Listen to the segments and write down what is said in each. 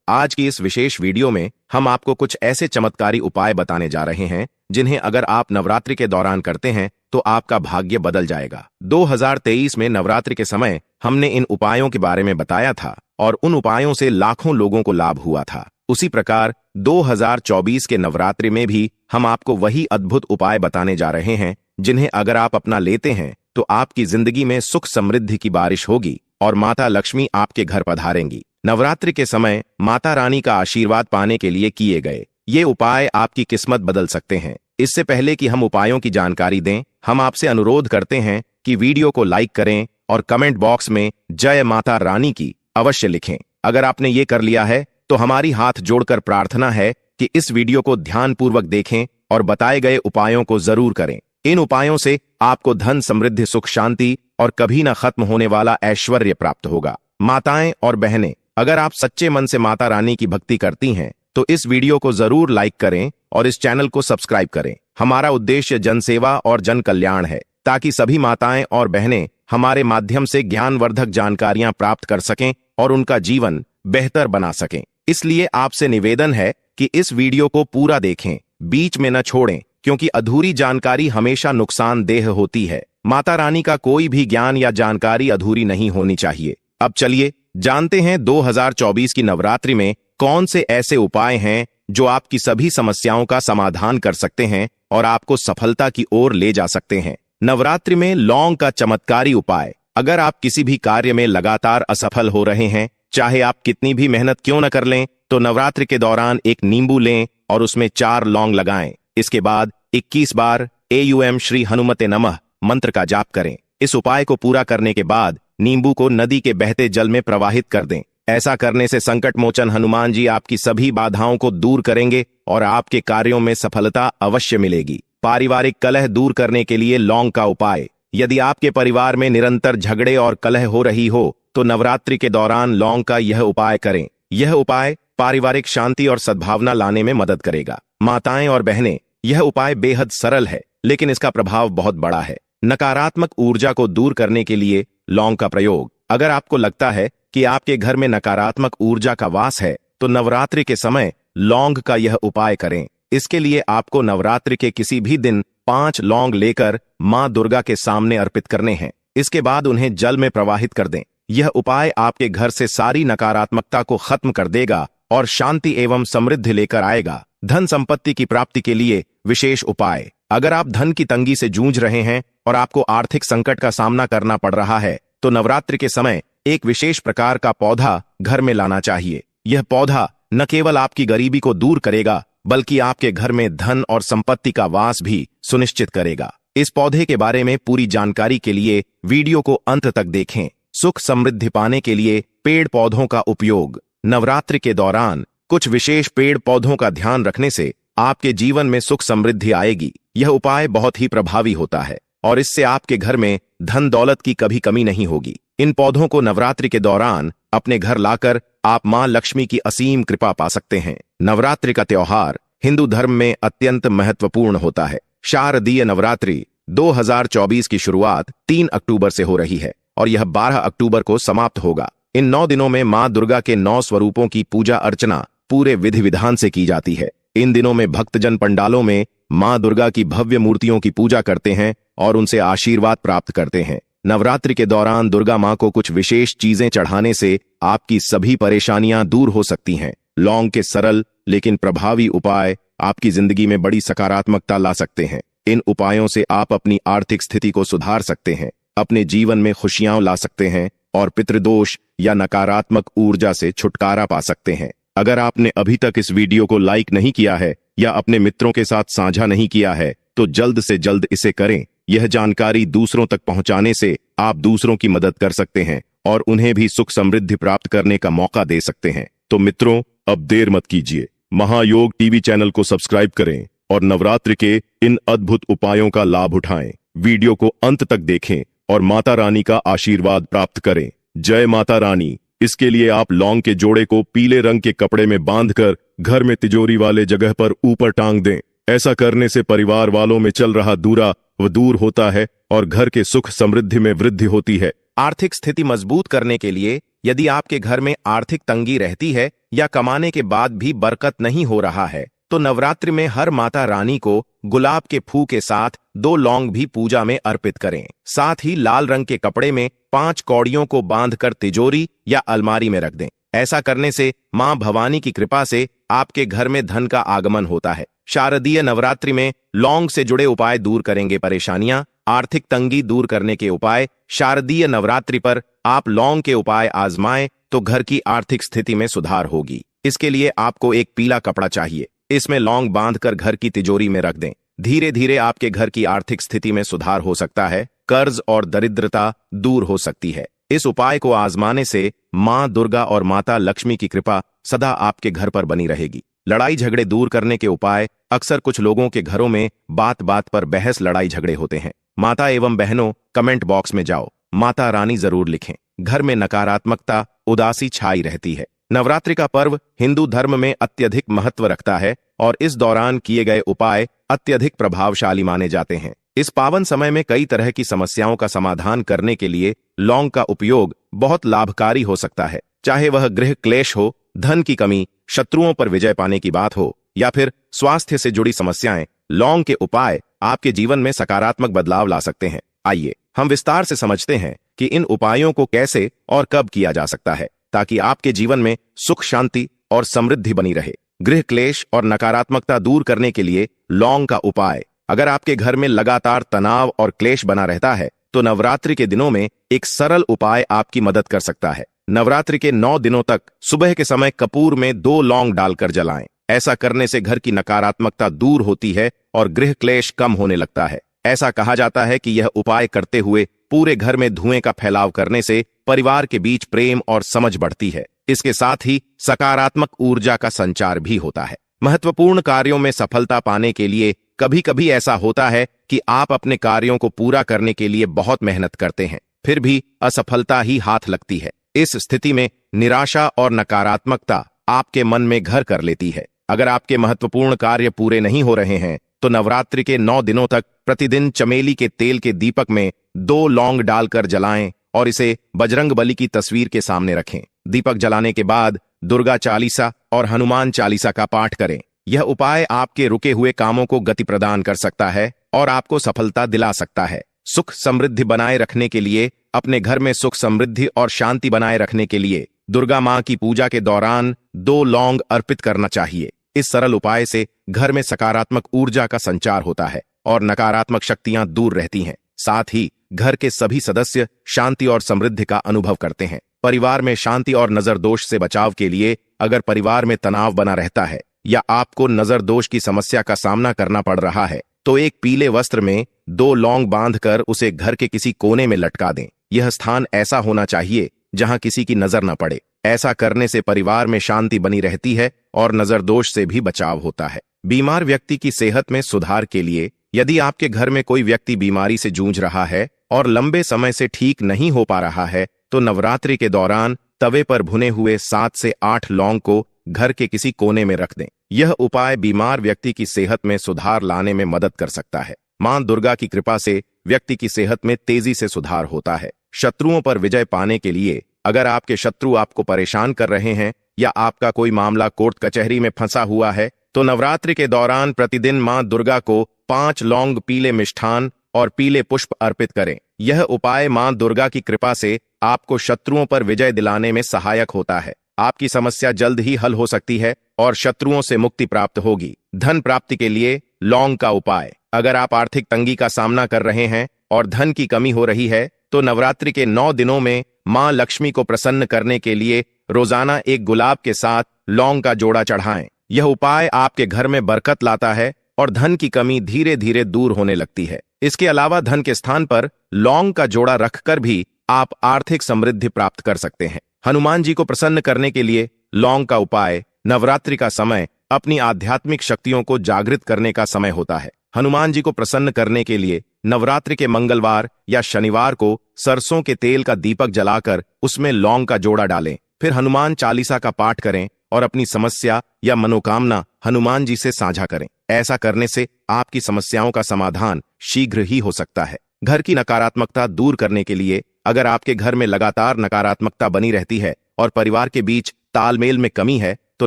आज की इस विशेष वीडियो में हम आपको कुछ ऐसे चमत्कारी उपाय बताने जा रहे हैं जिन्हें अगर आप नवरात्रि के दौरान करते हैं तो आपका भाग्य बदल जाएगा। 2023 में नवरात्रि के समय हमने इन उपायों के बारे में बताया था और उन उपायों से लाखों लोगों को लाभ हुआ था। उसी प्रकार 2024 के नवरात्रि में भी हम आपको वही अद्भुत उपाय बताने जा रहे हैं जिन्हें अगर आप अपना लेते हैं तो आपकी जिंदगी में सुख समृद्धि की बारिश होगी और माता लक्ष्मी आपके घर पधारेंगी। नवरात्रि के समय माता रानी का आशीर्वाद पाने के लिए किए गए ये उपाय आपकी किस्मत बदल सकते हैं। इससे पहले कि हम उपायों की जानकारी दें, हम आपसे अनुरोध करते हैं कि वीडियो को लाइक करें और कमेंट बॉक्स में जय माता रानी की अवश्य लिखें। अगर आपने ये कर लिया है तो हमारी हाथ जोड़कर प्रार्थना है कि इस वीडियो को ध्यानपूर्वक देखें और बताए गए उपायों को जरूर करें। इन उपायों से आपको धन, समृद्धि, सुख, शांति और कभी न खत्म होने वाला ऐश्वर्य प्राप्त होगा। माताएं और बहनें, अगर आप सच्चे मन से माता रानी की भक्ति करती हैं तो इस वीडियो को जरूर लाइक करें और इस चैनल को सब्सक्राइब करें। हमारा उद्देश्य जनसेवा और जन कल्याण है ताकि सभी माताएं और बहनें हमारे माध्यम से ज्ञानवर्धक जानकारियां प्राप्त कर सकें और उनका जीवन बेहतर बना सकें। इसलिए आपसे निवेदन है कि इस वीडियो को पूरा देखें, बीच में न छोड़ें, क्योंकि अधूरी जानकारी हमेशा नुकसानदेह होती है। माता रानी का कोई भी ज्ञान या जानकारी अधूरी नहीं होनी चाहिए। अब चलिए जानते हैं 2024 की नवरात्रि में कौन से ऐसे उपाय हैं जो आपकी सभी समस्याओं का समाधान कर सकते हैं और आपको सफलता की ओर ले जा सकते हैं। नवरात्रि में लौंग का चमत्कारी उपाय। अगर आप किसी भी कार्य में लगातार असफल हो रहे हैं, चाहे आप कितनी भी मेहनत क्यों न कर लें, तो नवरात्रि के दौरान एक नींबू लें और उसमें 4 लौंग लगाएं। इसके बाद 21 बार एयूएम श्री हनुमते नमः मंत्र का जाप करें। इस उपाय को पूरा करने के बाद नींबू को नदी के बहते जल में प्रवाहित कर दें। ऐसा करने से संकट मोचन हनुमान जी आपकी सभी बाधाओं को दूर करेंगे और आपके कार्यों में सफलता अवश्य मिलेगी। पारिवारिक कलह दूर करने के लिए लौंग का उपाय। यदि आपके परिवार में निरंतर झगड़े और कलह हो रही हो तो नवरात्रि के दौरान लौंग का यह उपाय करें। यह उपाय पारिवारिक शांति और सद्भावना लाने में मदद करेगा। माताएं और बहनें, यह उपाय बेहद सरल है लेकिन इसका प्रभाव बहुत बड़ा है। नकारात्मक ऊर्जा को दूर करने के लिए लौंग का प्रयोग। अगर आपको लगता है कि आपके घर में नकारात्मक ऊर्जा का वास है तो नवरात्रि के समय लौंग का यह उपाय करें। इसके लिए आपको नवरात्रि के किसी भी दिन 5 लौंग लेकर मां दुर्गा के सामने अर्पित करने हैं। इसके बाद उन्हें जल में प्रवाहित कर दें। यह उपाय आपके घर से सारी नकारात्मकता को खत्म कर देगा और शांति एवं समृद्धि लेकर आएगा। धन संपत्ति की प्राप्ति के लिए विशेष उपाय। अगर आप धन की तंगी से जूझ रहे हैं और आपको आर्थिक संकट का सामना करना पड़ रहा है तो नवरात्रि के समय एक विशेष प्रकार का पौधा घर में लाना चाहिए। यह पौधा न केवल आपकी गरीबी को दूर करेगा बल्कि आपके घर में धन और संपत्ति का वास भी सुनिश्चित करेगा। इस पौधे के बारे में पूरी जानकारी के लिए वीडियो को अंत तक देखें। सुख समृद्धि पाने के लिए पेड़ पौधों का उपयोग। नवरात्रि के दौरान कुछ विशेष पेड़ पौधों का ध्यान रखने से आपके जीवन में सुख समृद्धि आएगी। यह उपाय बहुत ही प्रभावी होता है और इससे आपके घर में धन दौलत की कभी कमी नहीं होगी। इन पौधों को नवरात्रि के दौरान अपने घर लाकर आप मां लक्ष्मी की असीम कृपा पा सकते हैं। नवरात्रि का त्योहार हिंदू धर्म में अत्यंत महत्वपूर्ण होता है। शारदीय नवरात्रि 2024 की शुरुआत 3 अक्टूबर से हो रही है और यह 12 अक्टूबर को समाप्त होगा। इन 9 दिनों में मां दुर्गा के 9 स्वरूपों की पूजा अर्चना पूरे विधि विधान से की जाती है। इन दिनों में भक्तजन पंडालों में मां दुर्गा की भव्य मूर्तियों की पूजा करते हैं और उनसे आशीर्वाद प्राप्त करते हैं। नवरात्रि के दौरान दुर्गा मां को कुछ विशेष चीजें चढ़ाने से आपकी सभी परेशानियां दूर हो सकती हैं। लौंग के सरल लेकिन प्रभावी उपाय आपकी जिंदगी में बड़ी सकारात्मकता ला सकते हैं। इन उपायों से आप अपनी आर्थिक स्थिति को सुधार सकते हैं, अपने जीवन में खुशियां ला सकते हैं और पितृदोष या नकारात्मक ऊर्जा से छुटकारा पा सकते हैं। अगर आपने अभी तक इस वीडियो को लाइक नहीं किया है या अपने मित्रों के साथ साझा नहीं किया है तो जल्द से जल्द इसे करें। यह जानकारी दूसरों तक पहुंचाने से आप दूसरों की मदद कर सकते हैं और उन्हें भी सुख समृद्धि प्राप्त करने का मौका दे सकते हैं। तो मित्रों, अब देर मत कीजिए, महायोग टीवी चैनल को सब्सक्राइब करें और नवरात्रि के इन अद्भुत उपायों का लाभ उठाएं। वीडियो को अंत तक देखें और माता रानी का आशीर्वाद प्राप्त करें। जय माता रानी। इसके लिए आप लौंग के जोड़े को पीले रंग के कपड़े में बांधकर घर में तिजोरी वाले जगह पर ऊपर टांग दें। ऐसा करने से परिवार वालों में चल रहा दूरा वो दूर होता है और घर के सुख समृद्धि में वृद्धि होती है। आर्थिक स्थिति मजबूत करने के लिए यदि आपके घर में आर्थिक तंगी रहती है या कमाने के बाद भी बरकत नहीं हो रहा है तो नवरात्रि में हर माता रानी को गुलाब के फूल के साथ 2 लौंग भी पूजा में अर्पित करें। साथ ही लाल रंग के कपड़े में 5 कौड़ियों को बांधकर तिजोरी या अलमारी में रख दें। ऐसा करने से मां भवानी की कृपा से आपके घर में धन का आगमन होता है। शारदीय नवरात्रि में लौंग से जुड़े उपाय दूर करेंगे परेशानियां, आर्थिक तंगी दूर करने के उपाय। शारदीय नवरात्रि पर आप लौंग के उपाय आजमाएं तो घर की आर्थिक स्थिति में सुधार होगी। इसके लिए आपको एक पीला कपड़ा चाहिए, इसमें लौंग बांधकर घर की तिजोरी में रख दें। धीरे धीरे आपके घर की आर्थिक स्थिति में सुधार हो सकता है, कर्ज और दरिद्रता दूर हो सकती है। इस उपाय को आजमाने से मां दुर्गा और माता लक्ष्मी की कृपा सदा आपके घर पर बनी रहेगी। लड़ाई झगड़े दूर करने के उपाय। अक्सर कुछ लोगों के घरों में बात बात पर बहस लड़ाई झगड़े होते हैं। माता एवं बहनों, कमेंट बॉक्स में जाओ, माता रानी जरूर लिखें। घर में नकारात्मकता, उदासी छाई रहती है। नवरात्रि का पर्व हिंदू धर्म में अत्यधिक महत्व रखता है और इस दौरान किए गए उपाय अत्यधिक प्रभावशाली माने जाते हैं। इस पावन समय में कई तरह की समस्याओं का समाधान करने के लिए लौंग का उपयोग बहुत लाभकारी हो सकता है। चाहे वह गृह क्लेश हो, धन की कमी, शत्रुओं पर विजय पाने की बात हो या फिर स्वास्थ्य से जुड़ी समस्याएं, लौंग के उपाय आपके जीवन में सकारात्मक बदलाव ला सकते हैं। आइए हम विस्तार से समझते हैं कि इन उपायों को कैसे और कब किया जा सकता है ताकि आपके जीवन में सुख, शांति और समृद्धि बनी रहे। गृह क्लेश और नकारात्मकता दूर करने के लिए लौंग का उपाय। अगर आपके घर में लगातार तनाव और क्लेश बना रहता है तो नवरात्रि के दिनों में एक सरल उपाय आपकी मदद कर सकता है। नवरात्रि के 9 दिनों तक सुबह के समय कपूर में 2 लौंग डालकर जलाएं। ऐसा करने से घर की नकारात्मकता दूर होती है और गृह क्लेश कम होने लगता है। ऐसा कहा जाता है कि यह उपाय करते हुए पूरे घर में धुएं का फैलाव करने से परिवार के बीच प्रेम और समझ बढ़ती है। इसके साथ ही सकारात्मक ऊर्जा का संचार भी होता है। महत्वपूर्ण कार्यों में सफलता पाने के लिए कभी कभी ऐसा होता है कि आप अपने कार्यों को पूरा करने के लिए बहुत मेहनत करते हैं, फिर भी असफलता ही हाथ लगती है। इस स्थिति में निराशा और नकारात्मकता आपके मन में घर कर लेती है। अगर आपके महत्वपूर्ण कार्य पूरे नहीं हो रहे हैं तो नवरात्रि के 9 दिनों तक प्रतिदिन चमेली के तेल के दीपक में 2 लौंग डालकर जलाएं और इसे बजरंगबली की तस्वीर के सामने रखें। दीपक जलाने के बाद दुर्गा चालीसा और हनुमान चालीसा का पाठ करें। यह उपाय आपके रुके हुए कामों को गति प्रदान कर सकता है और आपको सफलता दिला सकता है। सुख समृद्धि बनाए रखने के लिए, अपने घर में सुख समृद्धि और शांति बनाए रखने के लिए दुर्गा मां की पूजा के दौरान 2 लौंग अर्पित करना चाहिए। इस सरल उपाय से घर में सकारात्मक ऊर्जा का संचार होता है और नकारात्मक शक्तियां दूर रहती हैं। साथ ही घर के सभी सदस्य शांति और समृद्धि का अनुभव करते हैं। परिवार में शांति और नजर दोष से बचाव के लिए, अगर परिवार में तनाव बना रहता है या आपको नजर दोष की समस्या का सामना करना पड़ रहा है तो एक पीले वस्त्र में 2 लौंग बांधकर उसे घर के किसी कोने में लटका दें। यह स्थान ऐसा होना चाहिए जहां किसी की नजर न पड़े। ऐसा करने से परिवार में शांति बनी रहती है और नजर दोष से भी बचाव होता है। बीमार व्यक्ति की सेहत में सुधार के लिए, यदि आपके घर में कोई व्यक्ति बीमारी से जूझ रहा है और लंबे समय से ठीक नहीं हो पा रहा है तो नवरात्रि के दौरान तवे पर भुने हुए 7 से 8 लौंग को घर के किसी कोने में रख दें। यह उपाय बीमार व्यक्ति की सेहत में सुधार लाने में मदद कर सकता है। मां दुर्गा की कृपा से व्यक्ति की सेहत में तेजी से सुधार होता है। शत्रुओं पर विजय पाने के लिए, अगर आपके शत्रु आपको परेशान कर रहे हैं या आपका कोई मामला कोर्ट कचहरी में फंसा हुआ है तो नवरात्रि के दौरान प्रतिदिन मां दुर्गा को 5 लौंग, पीले मिष्ठान और पीले पुष्प अर्पित करें। यह उपाय मां दुर्गा की कृपा से आपको शत्रुओं पर विजय दिलाने में सहायक होता है। आपकी समस्या जल्द ही हल हो सकती है और शत्रुओं से मुक्ति प्राप्त होगी। धन प्राप्ति के लिए लौंग का उपाय। अगर आप आर्थिक तंगी का सामना कर रहे हैं और धन की कमी हो रही है तो नवरात्रि के 9 दिनों में मां लक्ष्मी को प्रसन्न करने के लिए रोजाना एक गुलाब के साथ लौंग का जोड़ा चढ़ाएं। यह उपाय आपके घर में बरकत लाता है और धन की कमी धीरे धीरे दूर होने लगती है। इसके अलावा धन के स्थान पर लौंग का जोड़ा रखकर भी आप आर्थिक समृद्धि प्राप्त कर सकते हैं। हनुमान जी को प्रसन्न करने के लिए लौंग का उपाय। नवरात्रि का समय अपनी आध्यात्मिक शक्तियों को जागृत करने का समय होता है। हनुमान जी को प्रसन्न करने के लिए नवरात्रि के मंगलवार या शनिवार को सरसों के तेल का दीपक जलाकर उसमें लौंग का जोड़ा डालें। फिर हनुमान चालीसा का पाठ करें और अपनी समस्या या मनोकामना हनुमान जी से साझा करें। ऐसा करने से आपकी समस्याओं का समाधान शीघ्र ही हो सकता है। घर की नकारात्मकता दूर करने के लिए अगर आपके घर में लगातार नकारात्मकता बनी रहती है और परिवार के बीच तालमेल में कमी है तो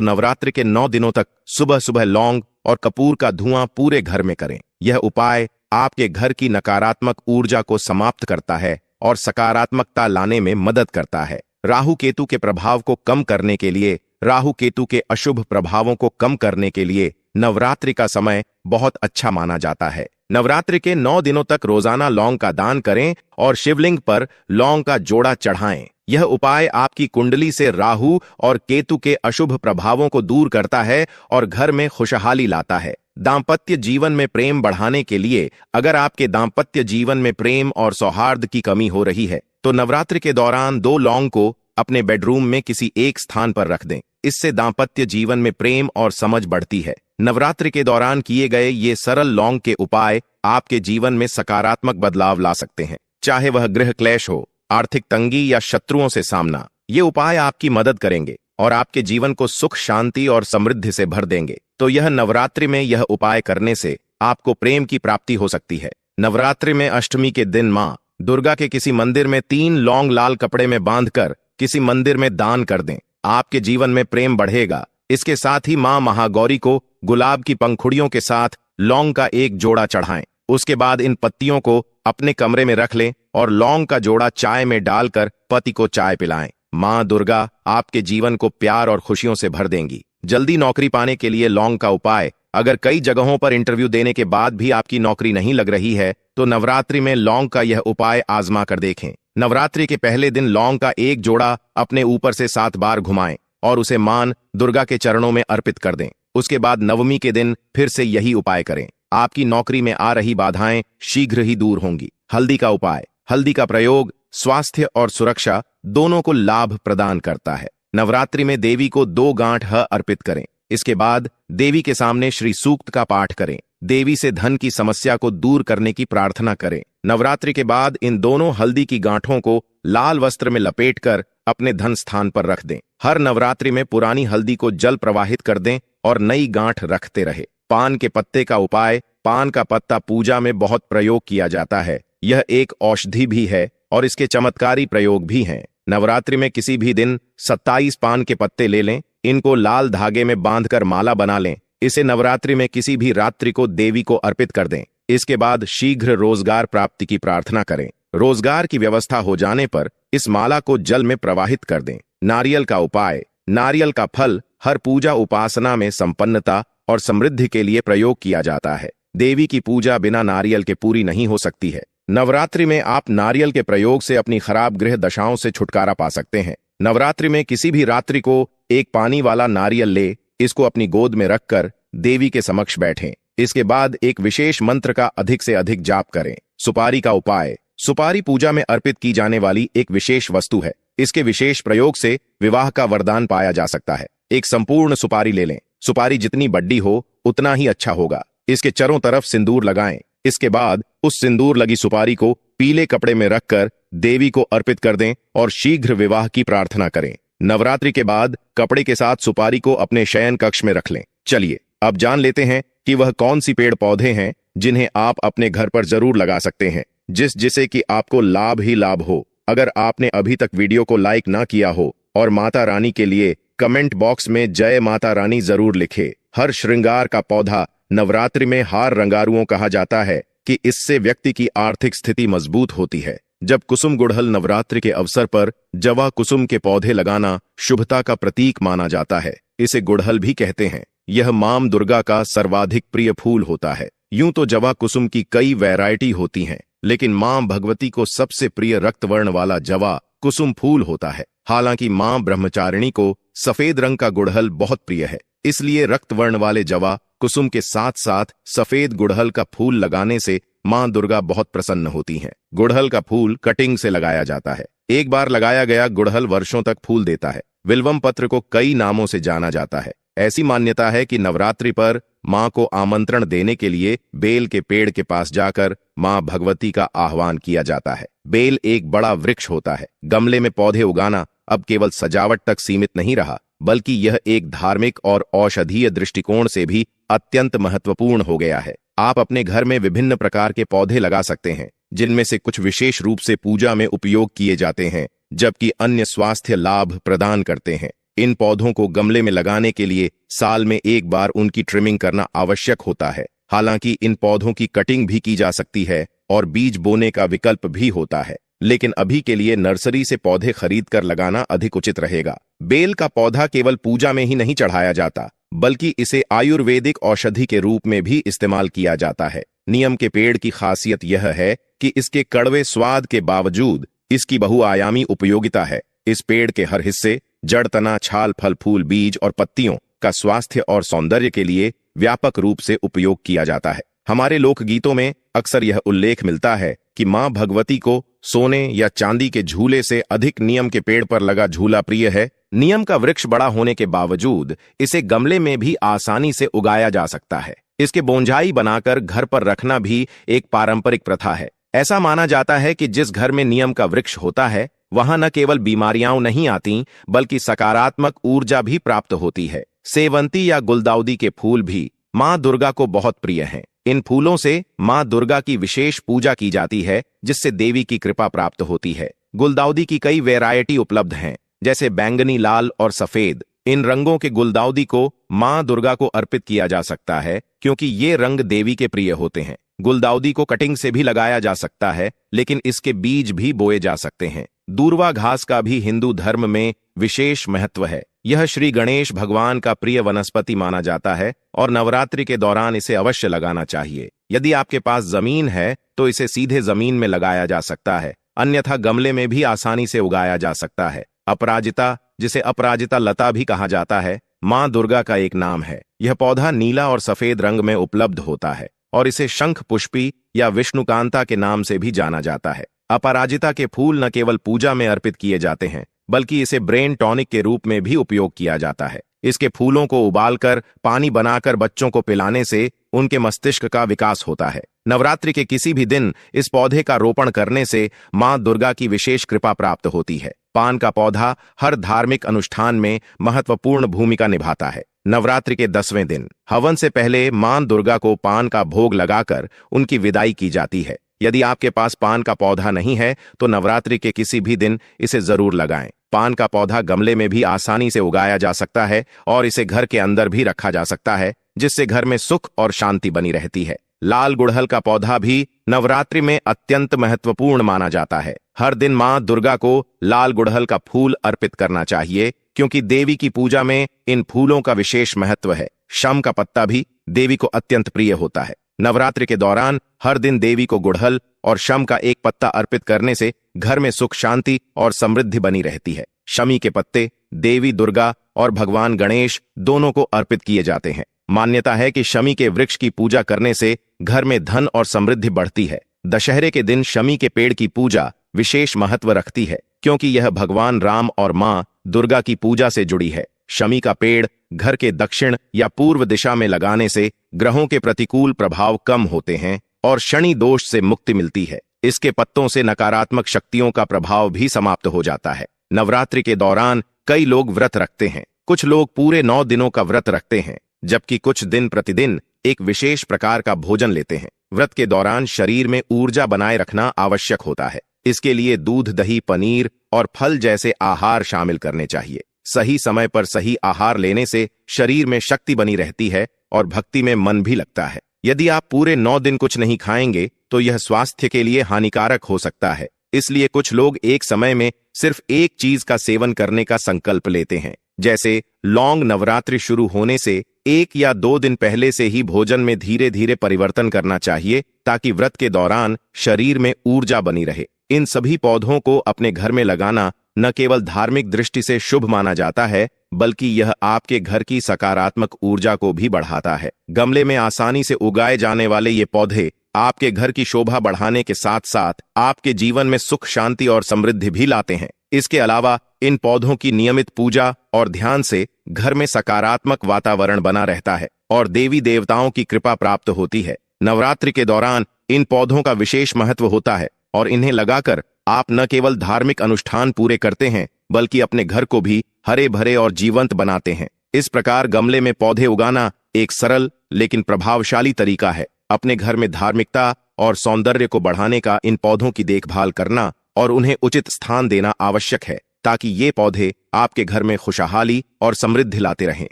नवरात्रि के 9 दिनों तक सुबह सुबह लौंग और कपूर का धुआं पूरे घर में करें। यह उपाय आपके घर की नकारात्मक ऊर्जा को समाप्त करता है और सकारात्मकता लाने में मदद करता है। राहु केतु के प्रभाव को कम करने के लिए, राहु केतु के अशुभ प्रभावों को कम करने के लिए नवरात्रि का समय बहुत अच्छा माना जाता है। नवरात्रि के 9 दिनों तक रोजाना लौंग का दान करें और शिवलिंग पर लौंग का जोड़ा चढ़ाएं। यह उपाय आपकी कुंडली से राहु और केतु के अशुभ प्रभावों को दूर करता है और घर में खुशहाली लाता है। दांपत्य जीवन में प्रेम बढ़ाने के लिए, अगर आपके दांपत्य जीवन में प्रेम और सौहार्द की कमी हो रही है तो नवरात्रि के दौरान 2 लौंग को अपने बेडरूम में किसी एक स्थान पर रख दें। इससे दांपत्य जीवन में प्रेम और समझ बढ़ती है। नवरात्रि के दौरान किए गए ये सरल लौंग के उपाय आपके जीवन में सकारात्मक बदलाव ला सकते हैं, चाहे वह गृह क्लेश हो, आर्थिक तंगी या शत्रुओं से सामना। ये उपाय आपकी मदद करेंगे और आपके जीवन को सुख, शांति और समृद्धि से भर देंगे। तो यह नवरात्रि में यह उपाय करने से आपको प्रेम की प्राप्ति हो सकती है। नवरात्रि में अष्टमी के दिन मां दुर्गा के किसी मंदिर में 3 लौंग लाल कपड़े में बांधकर किसी मंदिर में दान कर दें। आपके जीवन में प्रेम बढ़ेगा। इसके साथ ही मां महागौरी को गुलाब की पंखुड़ियों के साथ लौंग का एक जोड़ा चढ़ाएं। उसके बाद इन पत्तियों को अपने कमरे में रख लें और लौंग का जोड़ा चाय में डालकर पति को चाय पिलाएं। मां दुर्गा आपके जीवन को प्यार और खुशियों से भर देंगी। जल्दी नौकरी पाने के लिए लौंग का उपाय। अगर कई जगहों पर इंटरव्यू देने के बाद भी आपकी नौकरी नहीं लग रही है तो नवरात्रि में लौंग का यह उपाय आजमा कर देखें। नवरात्रि के पहले दिन लौंग का एक जोड़ा अपने ऊपर से 7 बार घुमाएं और उसे मां दुर्गा के चरणों में अर्पित कर दें। उसके बाद नवमी के दिन फिर से यही उपाय करें। आपकी नौकरी में आ रही बाधाएं शीघ्र ही दूर होंगी। हल्दी का उपाय। हल्दी का प्रयोग स्वास्थ्य और सुरक्षा दोनों को लाभ प्रदान करता है। नवरात्रि में देवी को 2 गांठ अर्पित करें। इसके बाद देवी के सामने श्री सूक्त का पाठ करें। देवी से धन की समस्या को दूर करने की प्रार्थना करें। नवरात्रि के बाद इन दोनों हल्दी की गांठों को लाल वस्त्र में लपेटकर अपने धन स्थान पर रख दें। हर नवरात्रि में पुरानी हल्दी को जल प्रवाहित कर दें और नई गांठ रखते रहे। पान के पत्ते का उपाय। पान का पत्ता पूजा में बहुत प्रयोग किया जाता है। यह एक औषधि भी है और इसके चमत्कारी प्रयोग भी हैं। नवरात्रि में किसी भी दिन 27 पान के पत्ते ले लें। इनको लाल धागे में बांधकर माला बना लें। इसे नवरात्रि में किसी भी रात्रि को देवी को अर्पित कर दें। इसके बाद शीघ्र रोजगार प्राप्ति की प्रार्थना करें। रोजगार की व्यवस्था हो जाने पर इस माला को जल में प्रवाहित कर दें। नारियल का उपाय। नारियल का फल हर पूजा उपासना में संपन्नता और समृद्धि के लिए प्रयोग किया जाता है। देवी की पूजा बिना नारियल के पूरी नहीं हो सकती है। नवरात्रि में आप नारियल के प्रयोग से अपनी खराब गृह दशाओं से छुटकारा पा सकते हैं। नवरात्रि में किसी भी रात्रि को एक पानी वाला नारियल ले, इसको अपनी गोद में रखकर देवी के समक्ष बैठें। इसके बाद एक विशेष मंत्र का अधिक से अधिक जाप करें। सुपारी का उपाय। सुपारी पूजा में अर्पित की जाने वाली एक विशेष वस्तु है। इसके विशेष प्रयोग से विवाह का वरदान पाया जा सकता है। एक संपूर्ण सुपारी ले लें। सुपारी जितनी बड़ी हो उतना ही अच्छा होगा। इसके चारों तरफ सिंदूर लगाएं। इसके बाद उस सिंदूर लगी सुपारी को पीले कपड़े में रखकर देवी को अर्पित कर दें और शीघ्र विवाह की प्रार्थना करें। नवरात्रि के बाद कपड़े के साथ सुपारी को अपने शयन कक्ष में रख लें। चलिए अब जान लेते हैं कि वह कौन सी पेड़ पौधे हैं जिन्हें आप अपने घर पर जरूर लगा सकते हैं, जिससे कि आपको लाभ ही लाभ हो। अगर आपने अभी तक वीडियो को लाइक ना किया हो और माता रानी के लिए कमेंट बॉक्स में जय माता रानी जरूर लिखे। हर श्रृंगार का पौधा नवरात्रि में हार रंगारुओं कहा जाता है कि इससे व्यक्ति की आर्थिक स्थिति मजबूत होती है। जब कुसुम गुड़हल नवरात्रि के अवसर पर जवा कुसुम के पौधे लगाना शुभता का प्रतीक माना जाता है। इसे गुड़हल भी कहते हैं। यह मां दुर्गा का सर्वाधिक प्रिय फूल होता है। यूं तो जवा कुसुम की कई वैरायटी होती हैं, लेकिन मां भगवती को सबसे प्रिय रक्तवर्ण वाला जवा कुसुम फूल होता है। हालांकि मां ब्रह्मचारिणी को सफेद रंग का गुड़हल बहुत प्रिय है, इसलिए रक्तवर्ण वाले जवा कुसुम के साथ साथ सफेद गुड़हल का फूल लगाने से मां दुर्गा बहुत प्रसन्न होती हैं। गुड़हल का फूल कटिंग से लगाया जाता है। एक बार लगाया गया गुड़हल वर्षों तक फूल देता है। विल्वम पत्र को कई नामों से जाना जाता है। ऐसी मान्यता है कि नवरात्रि पर मां को आमंत्रण देने के लिए बेल के पेड़ के पास जाकर मां भगवती का आह्वान किया जाता है। बेल एक बड़ा वृक्ष होता है। गमले में पौधे उगाना अब केवल सजावट तक सीमित नहीं रहा, बल्कि यह एक धार्मिक और औषधीय दृष्टिकोण से भी अत्यंत महत्वपूर्ण हो गया है। आप अपने घर में विभिन्न प्रकार के पौधे लगा सकते हैं। जिनमें से कुछ विशेष रूप से पूजा में उपयोग किए जाते हैं, जबकि अन्य स्वास्थ्य लाभ प्रदान करते हैं। इन पौधों को गमले में लगाने के लिए साल में एक बार उनकी ट्रिमिंग करना आवश्यक होता है। हालांकि इन पौधों की कटिंग भी की जा सकती है और बीज बोने का विकल्प भी होता है, लेकिन अभी के लिए नर्सरी से पौधे खरीद कर लगाना अधिक उचित रहेगा। बेल का पौधा केवल पूजा में ही नहीं चढ़ाया जाता, बल्कि इसे आयुर्वेदिक औषधि के रूप में भी इस्तेमाल किया जाता है। नीम के पेड़ की खासियत यह है कि इसके कड़वे स्वाद के बावजूद इसकी बहुआयामी उपयोगिता है। इस पेड़ के हर हिस्से, जड़, तना, छाल, फल, फूल, बीज और पत्तियों का स्वास्थ्य और सौंदर्य के लिए व्यापक रूप से उपयोग किया जाता है। हमारे लोकगीतों में अक्सर यह उल्लेख मिलता है कि मां भगवती को सोने या चांदी के झूले से अधिक नीम के पेड़ पर लगा झूला प्रिय है। नीम का वृक्ष बड़ा होने के बावजूद इसे गमले में भी आसानी से उगाया जा सकता है। इसके बोंझाई बनाकर घर पर रखना भी एक पारंपरिक प्रथा है। ऐसा माना जाता है कि जिस घर में नीम का वृक्ष होता है, वहां न केवल बीमारियां नहीं आती, बल्कि सकारात्मक ऊर्जा भी प्राप्त होती है। सेवंती या गुलदाउदी के फूल भी मां दुर्गा को बहुत प्रिय हैं। इन फूलों से मां दुर्गा की विशेष पूजा की जाती है, जिससे देवी की कृपा प्राप्त होती है। गुलदाउदी की कई वैरायटी उपलब्ध हैं, जैसे बैंगनी, लाल और सफेद। इन रंगों के गुलदाउदी को मां दुर्गा को अर्पित किया जा सकता है, क्योंकि ये रंग देवी के प्रिय होते हैं। गुलदाउदी को कटिंग से भी लगाया जा सकता है, लेकिन इसके बीज भी बोए जा सकते हैं। दूर्वा घास का भी हिंदू धर्म में विशेष महत्व है। यह श्री गणेश भगवान का प्रिय वनस्पति माना जाता है और नवरात्रि के दौरान इसे अवश्य लगाना चाहिए। यदि आपके पास जमीन है तो इसे सीधे जमीन में लगाया जा सकता है, अन्यथा गमले में भी आसानी से उगाया जा सकता है। अपराजिता, जिसे अपराजिता लता भी कहा जाता है, मां दुर्गा का एक नाम है। यह पौधा नीला और सफेद रंग में उपलब्ध होता है और इसे शंख पुष्पी या विष्णुकांता के नाम से भी जाना जाता है। अपराजिता के फूल न केवल पूजा में अर्पित किए जाते हैं, बल्कि इसे ब्रेन टॉनिक के रूप में भी उपयोग किया जाता है। इसके फूलों को उबालकर पानी बनाकर बच्चों को पिलाने से उनके मस्तिष्क का विकास होता है। नवरात्रि के किसी भी दिन इस पौधे का रोपण करने से मां दुर्गा की विशेष कृपा प्राप्त होती है। पान का पौधा हर धार्मिक अनुष्ठान में महत्वपूर्ण भूमिका निभाता है। नवरात्रि के 10वें दिन हवन से पहले मां दुर्गा को पान का भोग लगाकर उनकी विदाई की जाती है। यदि आपके पास पान का पौधा नहीं है तो नवरात्रि के किसी भी दिन इसे जरूर लगाएं। पान का पौधा गमले में भी आसानी से उगाया जा सकता है और इसे घर के अंदर भी रखा जा सकता है, जिससे घर में सुख और शांति बनी रहती है। लाल गुड़हल का पौधा भी नवरात्रि में अत्यंत महत्वपूर्ण माना जाता है। हर दिन मां दुर्गा को लाल गुड़हल का फूल अर्पित करना चाहिए, क्योंकि देवी की पूजा में इन फूलों का विशेष महत्व है। शम का पत्ता भी देवी को अत्यंत प्रिय होता है। नवरात्रि के दौरान हर दिन देवी को गुड़हल और शम का एक पत्ता अर्पित करने से घर में सुख, शांति और समृद्धि बनी रहती है। शमी के पत्ते देवी दुर्गा और भगवान गणेश दोनों को अर्पित किए जाते हैं। मान्यता है कि शमी के वृक्ष की पूजा करने से घर में धन और समृद्धि बढ़ती है। दशहरे के दिन शमी के पेड़ की पूजा विशेष महत्व रखती है, क्योंकि यह भगवान राम और मां दुर्गा की पूजा से जुड़ी है। शमी का पेड़ घर के दक्षिण या पूर्व दिशा में लगाने से ग्रहों के प्रतिकूल प्रभाव कम होते हैं और शनि दोष से मुक्ति मिलती है। इसके पत्तों से नकारात्मक शक्तियों का प्रभाव भी समाप्त हो जाता है। नवरात्रि के दौरान कई लोग व्रत रखते हैं। कुछ लोग पूरे 9 दिनों का व्रत रखते हैं, जबकि कुछ दिन प्रतिदिन एक विशेष प्रकार का भोजन लेते हैं। व्रत के दौरान शरीर में ऊर्जा बनाए रखना आवश्यक होता है। इसके लिए दूध, दही, पनीर और फल जैसे आहार शामिल करने चाहिए। सही समय पर सही आहार लेने से शरीर में शक्ति बनी रहती है और भक्ति में मन भी लगता है। यदि आप पूरे 9 दिन कुछ नहीं खाएंगे तो यह स्वास्थ्य के लिए हानिकारक हो सकता है। इसलिए कुछ लोग एक समय में सिर्फ एक चीज का सेवन करने का संकल्प लेते हैं, जैसे लौंग। नवरात्रि शुरू होने से 1 या 2 दिन पहले से ही भोजन में धीरे धीरे परिवर्तन करना चाहिए, ताकि व्रत के दौरान शरीर में ऊर्जा बनी रहे। इन सभी पौधों को अपने घर में लगाना न केवल धार्मिक दृष्टि से शुभ माना जाता है, बल्कि यह आपके घर की सकारात्मक ऊर्जा को भी बढ़ाता है। गमले में आसानी से उगाए जाने वाले ये पौधे आपके घर की शोभा बढ़ाने के साथ साथ आपके जीवन में सुख, शांति और समृद्धि भी लाते हैं। इसके अलावा इन पौधों की नियमित पूजा और ध्यान से घर में सकारात्मक वातावरण बना रहता है और देवी देवताओं की कृपा प्राप्त होती है। नवरात्रि के दौरान इन पौधों का विशेष महत्व होता है और इन्हें लगाकर आप न केवल धार्मिक अनुष्ठान पूरे करते हैं, बल्कि अपने घर को भी हरे भरे और जीवंत बनाते हैं। इस प्रकार गमले में पौधे उगाना एक सरल लेकिन प्रभावशाली तरीका है अपने घर में धार्मिकता और सौंदर्य को बढ़ाने का इन पौधों की देखभाल करना और उन्हें उचित स्थान देना आवश्यक है, ताकि ये पौधे आपके घर में खुशहाली और समृद्धि लाते रहें।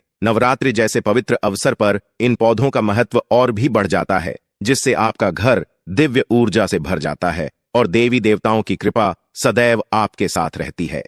नवरात्रि जैसे पवित्र अवसर पर इन पौधों का महत्व और भी बढ़ जाता है, जिससे आपका घर दिव्य ऊर्जा से भर जाता है और देवी देवताओं की कृपा सदैव आपके साथ रहती है।